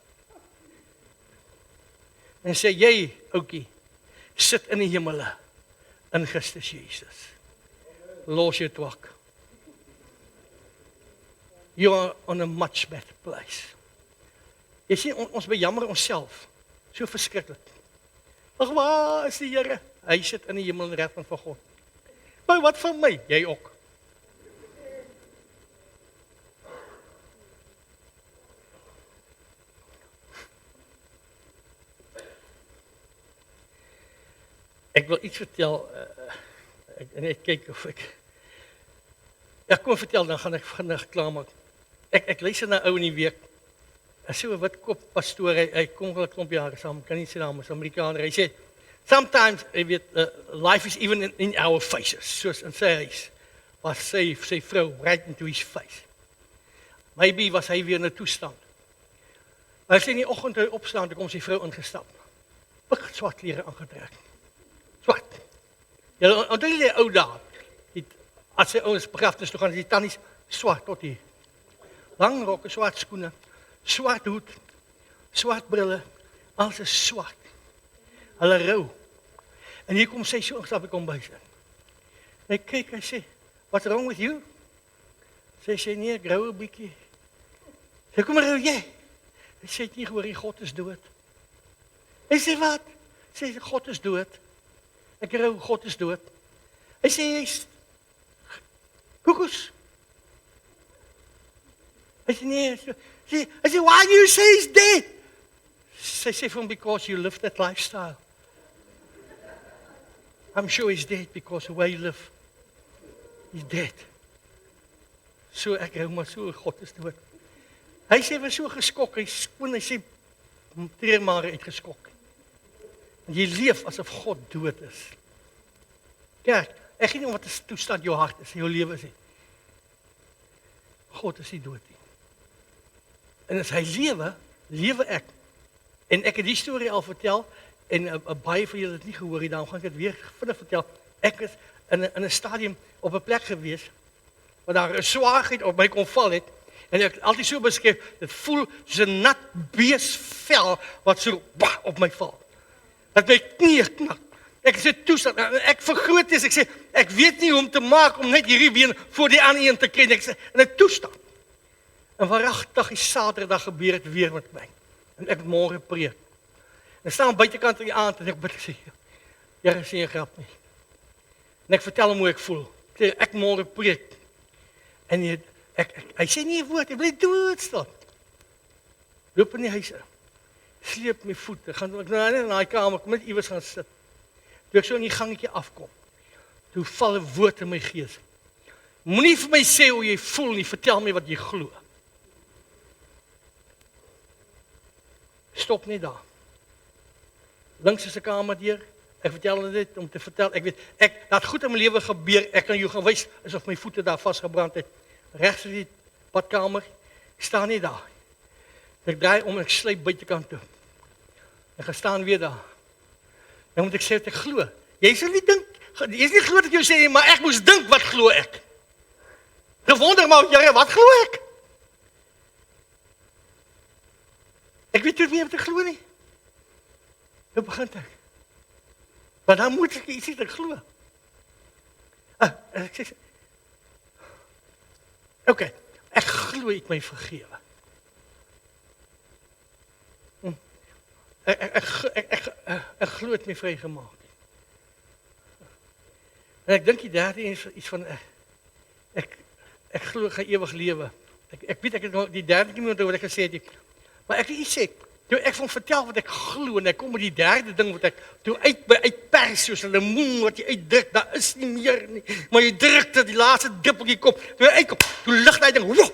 en sê, jy, oukie, sit in die hemele, in Christus Jesus. Los jou twak. You are on a much better place. Jy sien, ons bejammer onsself, so verskriklik. Ag, waar is die Here? Hy sit in die hemel en regting van God. Maar wat van my? Jy ook. Ek wil iets vertel, ek kyk of ek kom vertel, dan gaan ek vinnig klaarmaak. Ek luister na ou in die week, so 'n wit kop pastoor, hy kom al 'n klomp jare saam, kan nie sy naam is, Amerikaner, hy sê, sometimes, jy weet, life is even in our faces, soos in sy huis, was sy vrou right into his face. Maybe was hy weer in 'n toestand. Maar hy sê in die oggend, hy opstaan, toe kom sy vrou ingestap, pik swart klere aangetrek, swart. Ja, onthou jy die ou dae, as sy ouens begrafnis toe gaan, die tannies swart tot hier. Lang rokke, swart skoene, swart hoed, swart brille, alles is swart. Hulle rou. En hier kom sy so ingestap, ek kom by sy. Hy kyk, hy sê, what's wrong with you? Sy sê, nee, ek rou 'n bietjie. Sy kom rou jy? Hy sê, het nie gehoor, die God is dood. Hy sê, wat? Sy sê, God is dood. Ek rou, God is dood. Hy sê, jy's koekoes. Hy sê, nee, hy sê, why do you say he's dead? Sy sê vir hom, because you live that lifestyle. I'm sure he's dead because the way you live, he's dead. So ek hou maar so, God is dood. Hy sê, was so geskok, hy skoon, hy sê, treurmare uitgeskok. En jy leef asof God dood is. Kijk, ek weet nie wat die toestand jou hart is, jou lewe is nie. God is nie dood nie. En as hy lewe, lewe ek. En ek het die storie al vertel, en baie van julle het nie gehoor nie, daarom gaan ek het weer vinnig vertel. Ek is in 'n stadium op 'n plek gewees, waar daar 'n swaarheid op my kon val het, en ek het altyd so beskryf, dit voel soos 'n nat beesvel, wat so op my val. Dat my knie knak. Ek sê toestand, ek vergroot is, ek sê, ek weet nie hoe om te maak, om net hierdie been voor die ander een te kry, ek sê, in 'n toestand. En waaragtig die Saterdag gebeur het weer met my. En ek môre preek. En staan buitekant in die aand, en ek bid, ek sê, Here, sê 'n grap nie. En ek vertel hom hoe ek voel. Ek sê, ek môre preek. En hy sê nie 'n woord, hy bly doodstil. Loop in die huis in. Sleep my voete, gaan ek nou in daai kamer, kom net iewers gaan sit. Toe ek so in die gangetjie afkom, toe val 'n woord in my gees. Moenie vir my sê hoe jy voel nie, vertel my wat jy glo. Stop net daar. Links is 'n kamerdeur, ek vertel dit om te vertel, ek weet, dat goed in my lewe gebeur, ek kan jou gaan wys, asof my voete daar vasgebrand het. Regs is die badkamer, ek staan nie daar. Ek draai om en ek sluip buitekant toe. Ek gaan staan weer daar. Dan moet ek sê wat ek glo. Jy sal nie dink, jy is nie glo dat ek jou sê nie, maar ek moes dink wat glo ek. Gewonder maar, Here, wat glo ek? Ek weet nie wat ek glo nie. Hoe begin ek? Maar dan moet ek iets wat ek glo. Ek sê, okay, ek glo ek my vergewe. Ek glo het my vrygemaak. En ek dink die derde een is iets van ek glo ek gaan ewig lewe. Ek weet ek het nog die derde keer wat ek gesê het, maar ek wil iets sê. Toe ek van vertel wat ek glo en ek kom met die derde ding wat ek toe uitpers soos 'n lemoen wat jy uitdruk, daar is nie meer nie, maar jy druk dit die laaste druppeltjie kom. Toe hy uitkom, toe lig hy ding. Woe!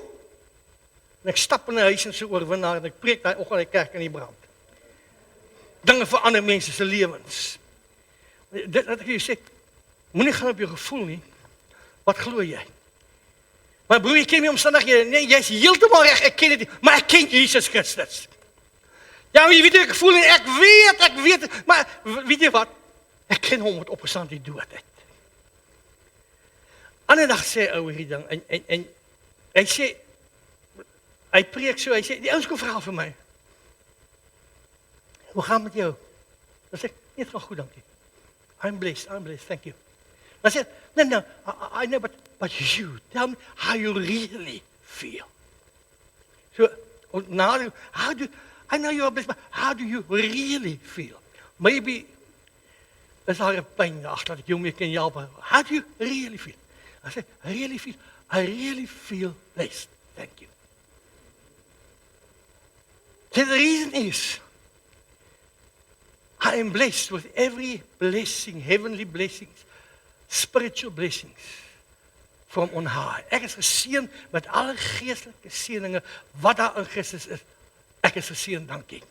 En ek stap in 'n huis en so oorwinnaar en ek preek daai oggend in die kerk in die brand. Dinge vir ander mense se lewens. Dit wat ek vir jou sê, moenie gaan op jou gevoel nie. Wat glo jy? Maar broer, ek ken my omstandighede. Nee, jy's heeltemal reg, ek ken dit nie, maar ek ken Jesus Christus. Ja, maar jy weet ek voel nie, ek weet, maar weet jy wat? Ek ken hom wat opgestaan die dood het. Ander dag sê ou hierdie ding en hy sê hy preek so, hy sê die ouens kom vra vir my. Hoe gaan met jou? Dan sê ek, nee, het gaan goed, dankie. I'm blessed, thank you. Dan sê no, I know, but you, tell me how you really feel. So, now, I know you're blessed, but how do you really feel? Maybe is daar 'n pyn daar dat ek jou mee kan help. How do you really feel? I say, I really feel blessed. Thank you. So the reason is, I am blessed with every blessing, heavenly blessings, spiritual blessings from on high. Ek is geseën met alle geestelike seëninge wat daar in Christus is. Ek is geseën, dankie.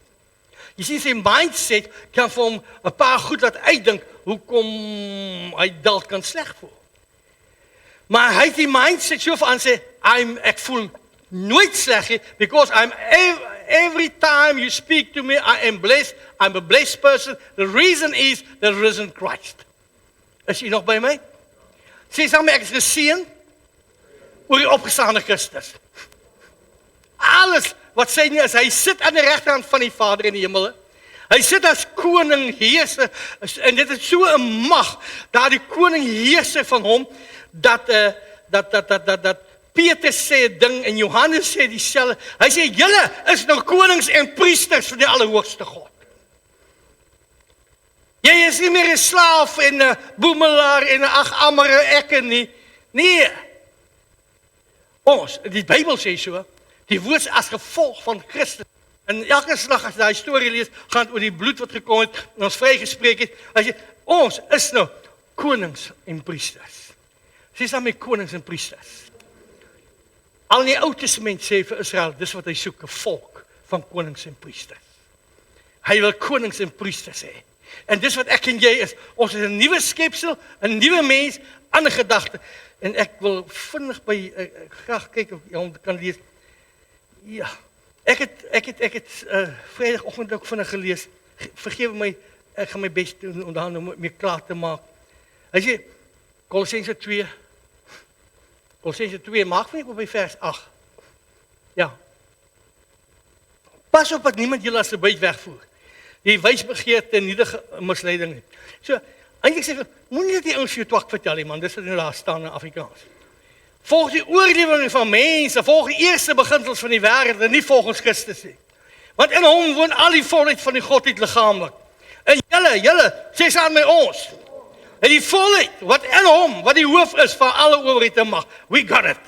Jy sien sy mindset kan vir hom 'n paar goed laat uitdink hoekom hy dalk kan sleg voel. Maar hy het die mindset so van sê ek voel nooit sleg nie because every time you speak to me I am blessed. I'm a blessed person. The reason is the risen Christ. Is jy nog by my? Sê saam ek is geseën oor die opgestaane Christus. Alles wat sê nie is, hy sit aan die regterhand van die Vader in die hemel. Hy sit as koning, heerser, en dit is so 'n mag, dat die koning heerser van hom, dat Peter sê 'n ding, en Johannes sê dieselfde. Hy sê, julle is nou konings en priesters vir die Allerhoogste God. Jy is nie meer 'n slaaf en 'n boemelaar en 'n amere ekke nie. Nee. Die Bybel sê so, die woord as gevolg van Christus. En elke slag as jy daai storie lees, gaan dit oor die bloed wat gekom het en ons vrygespreek het. As jy, ons is nou konings en priesters. Sê saam met konings en priesters. Al in die Ou Testament sê vir Israel, dis wat hy soek, 'n volk van konings en priesters. Hy wil konings en priesters hê. En dis wat ek en jy is. Ons is 'n nuwe skepsel, 'n nuwe mens, ander gedagte. En ek wil vinnig by graag kyk of jy hom kan lees. Ja. Ek het Vrydagoggend ook vinnig gelees. Vergewe my, ek gaan my bes doen om daar nou meer klaar te maak. Hy sê Kolossense 2. Kolossense 2 maak vir op by vers 8. Ja. Pas op dat niemand julle asseblief wegvoer. Die wysbegeerte en nietige misleiding nie. So, eintlik sê ek, moenie dit die ouens vir jou twak vertel nie, man, dis wat nou daar staan in Afrikaans. Volg die oorlewering van mense, volg die eerste beginsels van die wêreld en nie volgens Christus nie. Want in hom woon al die volheid van die Godheid liggaamlik. En julle, sê saam met ons. En die volheid wat in hom, wat die hoof is van alle owerheid en mag. We got it.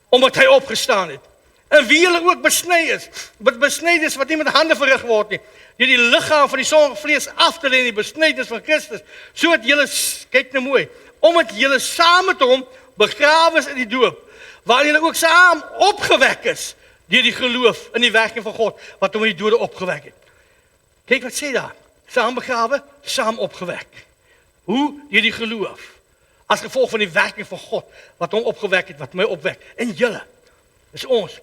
Omdat hy opgestaan het. En wie julle ook besny is. Wat besnydings wat nie met hande verrig word nie. Deur die liggaam van die sondige vlees af te lê in die besnydings van Christus. Sodat julle, kyk nou mooi, omdat julle saam met hom begrawe is in die doop, waarin julle ook saam opgewek is deur die geloof in die werking van God wat hom uit die dode opgewek het. Kyk wat sê daar. Saam begrawe, saam opgewek. Hoe? Deur die geloof. As gevolg van die werking van God wat hom opgewek het, wat my opwek. En julle, is ons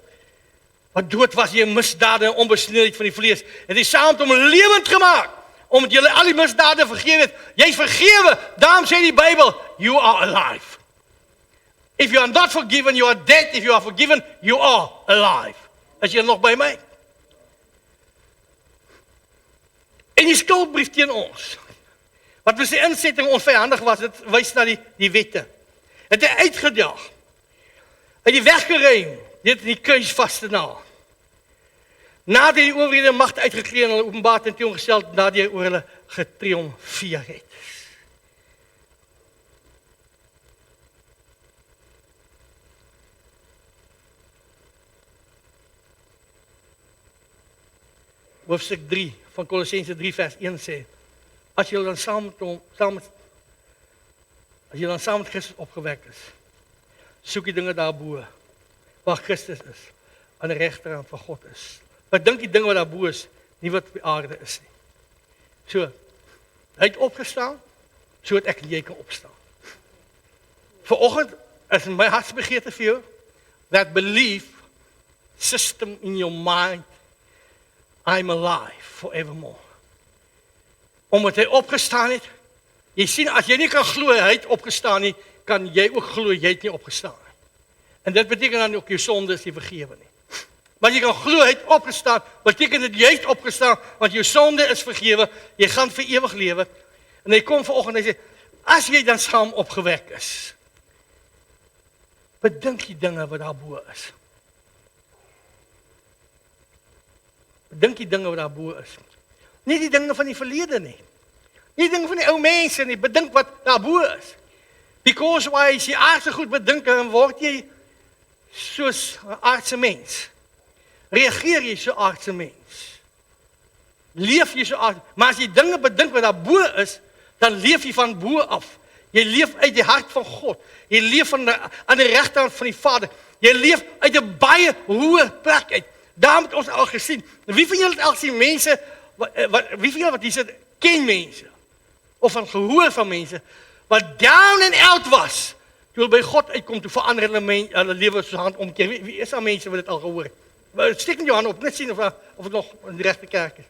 wat dood was deur misdade en onbesneedheid van die vlees, het hy saam met hom lewend gemaak, omdat julle al die misdade vergewe het. Jy's vergewe, daarom sê die Bybel, you are alive. If you are not forgiven, you are dead. If you are forgiven, you are alive. Is jy nog by my? En die skuldbrief teen ons, wat met sy insetting onvyandig was, dit wys na die wette. Het hy uitgedaag, het hy weggeruim, dit in die kruis vas te naal. Nadat hy die owerhede magte uitgeklee en hulle openbaar tentoongestel, nadat hy oor hulle getriomfeer het. hoofstuk 3 van Kolossense 3 vers 1 sê, as jy dan saam met Christus opgewek is, soek die dinge daarbo, waar Christus is, aan die regterkant van God is. Maar dink die dinge wat daarbo is, nie wat op die aarde is nie. So, hy het opgestaan, so dat ek en jy kan opstaan. Vanoggend is my hartsbegeerte vir jou, that belief system in your mind, I'm alive forevermore. Omdat hy opgestaan het, jy sien, as jy nie kan glo hy het opgestaan nie, kan jy ook glo jy het nie opgestaan nie. En dit beteken dan ook jou sonde is nie vergewe nie. Maar jy kan glo hy het opgestaan, beteken dit jy het opgestaan, want jou sonde is vergewe, jy gaan vir ewig lewe. En hy kom vanoggend en hy sê, as jy dan saam opgewek is, bedink die dinge wat daarbo is. Bedink die dinge wat daarbo is. Nie die dinge van die verlede nie. Nie die dinge van die ou mense nie, bedink wat daarbo is. Because why as jy aardse goed bedink, dan word jy soos 'n aardse mens. Reageer jy so aardse mens. Leef jy so aardse, maar as jy dinge bedink wat daarbo is, dan leef jy van bo af. Jy leef uit die hart van God. Jy leef aan die regterkant van die Vader. Jy leef uit 'n baie hoë plek uit. Daar het ons al gesien. Wie van julle het al sien mense, wie van julle wat hier sit, ken mense, of van gehoor van mense, wat down and out was, toe by God uitkom, toe verander hulle lewe soos hand omkeer. Wie is daar mense wat dit al gehoor het? Steek in jou hand op, net sien of het nog in die regte kerk is.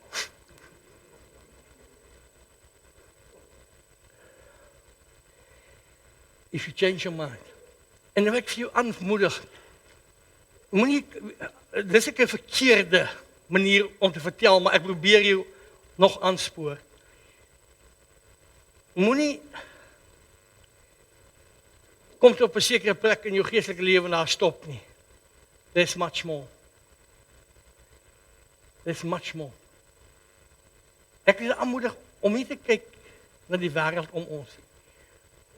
If you change your mind. En dan wil ek vir jou aanmoedig, moenie, dis ek 'n verkeerde manier om te vertel, maar ek probeer jou nog aanspoor. Moenie kom op 'n sekere plek in jou geestelike lewe en daar stop nie. There's much more. There's much more. Ek wil aanmoedig om nie te kyk na die wêreld om ons nie.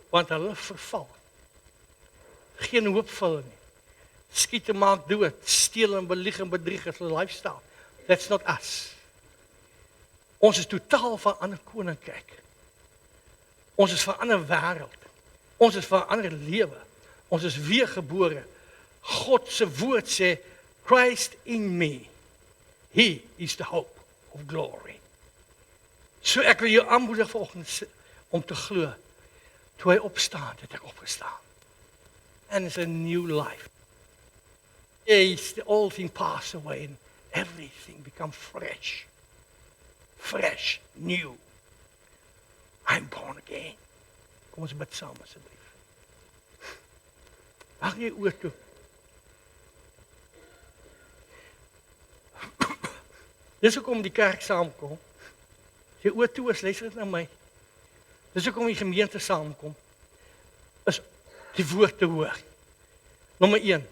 Want hulle verval. Geen hoop vir hulle nie. Skiet en maak dood, steel en belieg en bedrieg is 'n lifestyle. That's not us. Ons is totaal van 'n ander koninkryk. Ons is van 'n ander wêreld. Ons is van 'n ander lewe. Ons is weergebore. God se woord sê, Christ in me. He is the hope of glory. So ek wil jou aanmoedig vanoggend om te glo. Toe hy opstaan, het ek opgestaan. And it's a new life. Yes, the old thing pass away and everything become fresh. Fresh, new. I'm born again. Kom ons bid saam asseblief. Maak jy oor toe. Dis hoekom die kerk saamkom. Jy oor toe is, luister dit na my. Dis hoekom die gemeente saamkom. Is die woord te hoor. Nommer 1.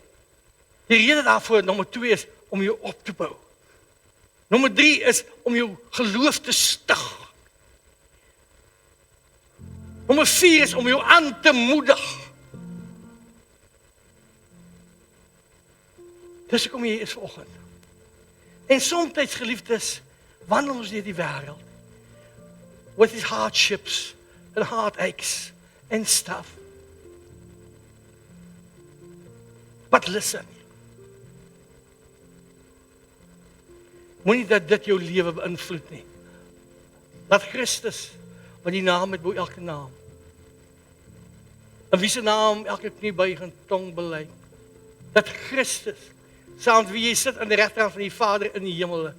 Die rede daarvoor, nommer 2 is om jou op te bou. Nommer 3 is om jou geloof te stig. Nommer 4 is om jou aan te moedig. Dis hoekom jy is vanoggend. En soms, geliefdes, wandel ons deur die wêreld with his hardships and heartaches and stuff. But listen. Moenie dat dit jou lewe beïnvloed nie. Laat Christus, wat die naam het bo elke naam. En wie se naam elke knie buig en tong bely. Dat Christus, saam wie jy sit aan die regterkant van die Vader in die hemele.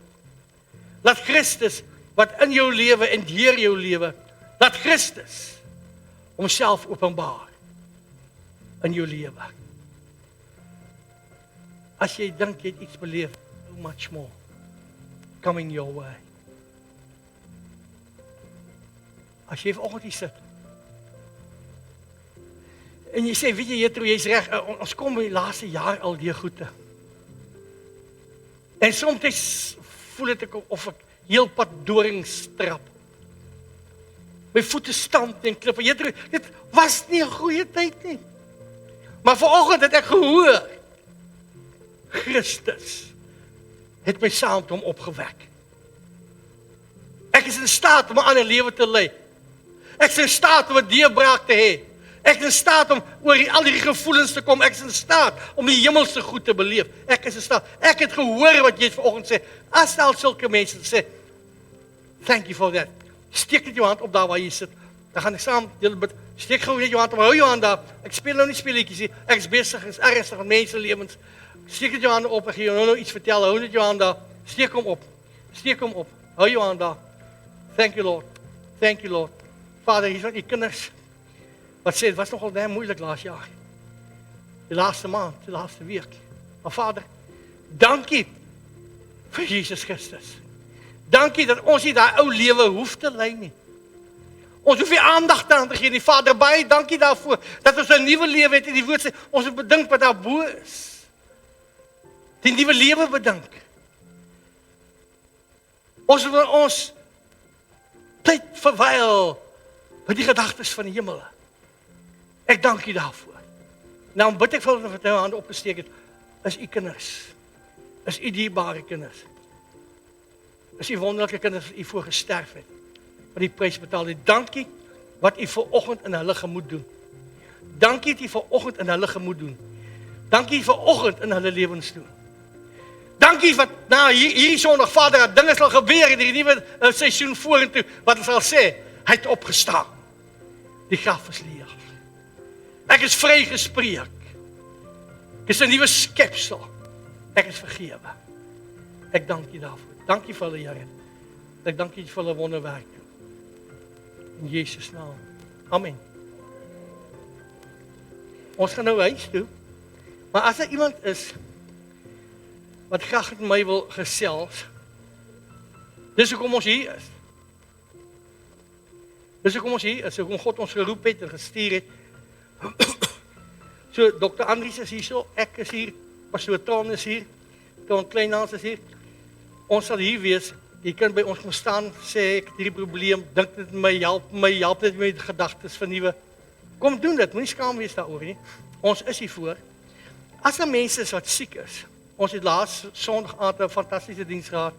Laat Christus, wat in jou lewe en deur jou lewe, laat Christus homself openbaar in jou lewe. As jy dink jy het iets beleef, so much more coming your way. As jy vanoggend hier sit, en jy sê, weet jy, Jethro, jy's reg, ons kom die laaste jaar al deur goede. En soms voel dit ek of ek heel pad dorings trap. My voete stamp en klip. Jethro, dit was nie 'n goeie tyd nie. Maar vanoggend het ek gehoor, Christus het my saam met hom opgewek. Ek is in staat om 'n ander lewe te lei. Ek is in staat om 'n deurbraak te hê. Ek is in staat om oor al die gevoelens te kom. Ek is in staat om die hemelse goed te beleef. Ek is in staat. Ek het gehoor wat jy vanoggend sê. As daar sulke mense sê, thank you for that. Steek net jou hand op daar waar jy sit. Dan gaan ek saam julle bid. Steek gou net jou hand op. Hou jou hand daar. Ek speel nou nie speletjies nie. Ek is besig, is ernstig met menselewens. Steek net jou hand op. Ek gaan jou nou iets vertel. Hou net jou hand daar. Steek hom op. Steek hom op. Hou jou hand daar. Thank you Lord. Thank you Lord. Vader, hier is wat die kinders wat sê, het was nogal baie moeilik laas jaar. Die laaste maand, die laaste week. Maar Vader, dankie vir Jesus Christus. Dankie dat ons nie daai ou lewe hoef te lei nie. Ons hoef nie aandag aan te gee nie. Vader, baie dankie daarvoor dat ons 'n nuwe lewe het en die woord sê, ons moet bedink wat daar bo is. Die nuwe lewe bedink. Ons wil ons tyd verwyl met die gedagtes van die hemel. Ek dank U daarvoor. Nou bid ek vir hulle wat nou hande opgesteek het. Is U kinders. Is U dierbare kinders. Is U wonderlike kinders wat U voor gesterf het. Wat die prys betaal het. Dankie wat U vanoggend in hulle gemoed doen. Dankie dat U vanoggend in hulle gemoed doen. Dankie vanoggend in hulle lewens doen. Dankie wat na hierdie Sondag Vader dat dinge sal gebeur in hierdie nuwe seisoen vorentoe wat ons sal sê, hy het opgestaan. Die graf is leeg. Ek is vrygespreek. Ek is 'n nuwe skepsel. Ek is vergewe. Ek dank U daarvoor. Dankie vir hulle Here. Ek dank U vir hulle wonderwerk. In Jesus naam. Amen. Ons gaan nou huis toe. Maar as daar iemand is wat graag met my wil gesels, dis hoekom ons hier is. Dis hoekom ons hier is, hoekom God ons geroep het en gestuur het. So, Dr. Andries is hier so, ek is hier, Pastoor Ton is hier, Ton Kleinhans is hier. Ons sal hier wees, jy kan by ons kom staan, sê ek het hierdie probleem, dink dit my, help dit met gedagtes vernuwe. Kom doen dit, moenie skaam wees daaroor nie. Ons is hier voor. As daar mense is wat siek is, ons het laas Sondag aand 'n fantastiese diens gehad,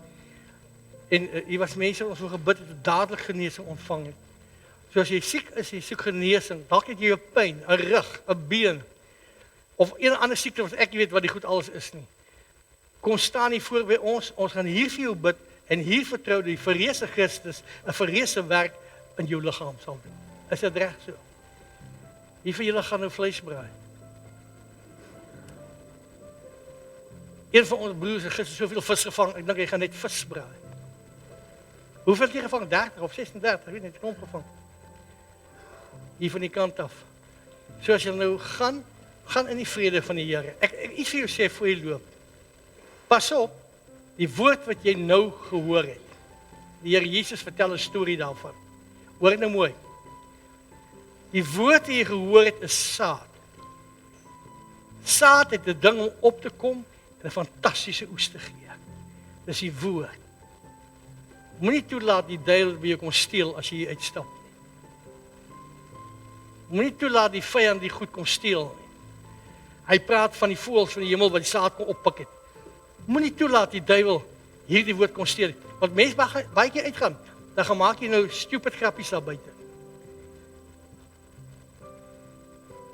en hier was mense wat ons so gebid het, dadelik genesing ontvang het. So as jy siek is, jy soek genesing, dalk het jy 'n pyn, 'n rug, 'n been, of een ander siekte wat ek nie weet wat die goed alles is nie. Kom staan hier voor by ons gaan hier vir jou bid, en hier vertrou die verreëse Christus, 'n verreëse werk in jou liggaam sal doen. Is dit reg so? Wie van julle gaan nou vleis braai? Een van ons broers het gister soveel vis gevang, ek dink hy gaan net vis braai. Hoeveel keer gevang? 30 of 36, ek weet net, klomp gevang. Hier van die kant af. So as jy nou gaan in die vrede van die Here. Ek iets vir jou sê voor jy loop. Pas op, die woord wat jy nou gehoor het. Die Here Jesus vertel 'n storie daarvan. Hoor dit nou mooi. Die woord wat jy gehoor het is saad. Saad het 'n ding om op te kom en 'n fantastiese oes te gee. Dis die woord. Moenie toelaat die duiwel by jou kom steel as jy hier uitstap. Moenie toelaat die vyand die goed kom steel nie. Hy praat van die voëls van die hemel wat die saad kom oppik het. Moenie toelaat die duiwel hierdie woord kom steel nie. Want mense baie keer uitgaan, dan gaan maak jy nou stupid grappies daar buite.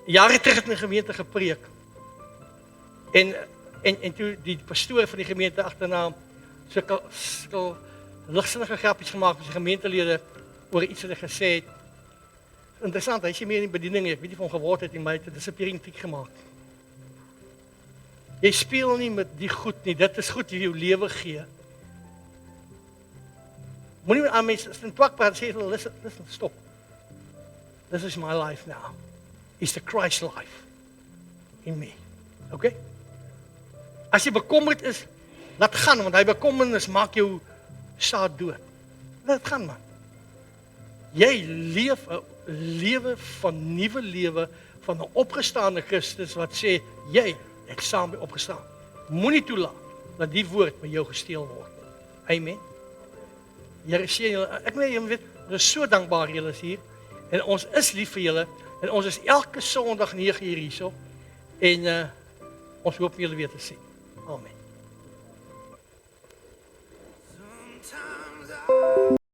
Jare terug het 'n gemeente gepreek. En toe die pastoor van die gemeente agterna sulke ligsinnige grappies gemaak met sy gemeentelede oor iets wat hy gesê het. Interessant, hy is nie meer in die bediening nie, ek weet nie van hom geword het en my het 'n disappearing trick gemaak. Jy speel nie met die goed nie, dit is goed wie jou lewe gee. Moenie aan mense in twak praat sê, listen, stop. This is my life now. It's the Christ life in me. Okay? As jy bekommerd is, laat gaan, want hy bekommernis maak jou saad dood. Laat gaan man. Jy leef 'n lewe van nuwe lewe van 'n opgestaande Christus wat sê jy het saam met opgestaan. Moenie toelaat dat die woord by jou gesteel word. Amen. Here sê julle, ek weet, ons is so dankbaar julle is hier en ons is lief vir julle en ons is elke Sondag 9 uur hierso en ons hoop julle weer te sien. Amen.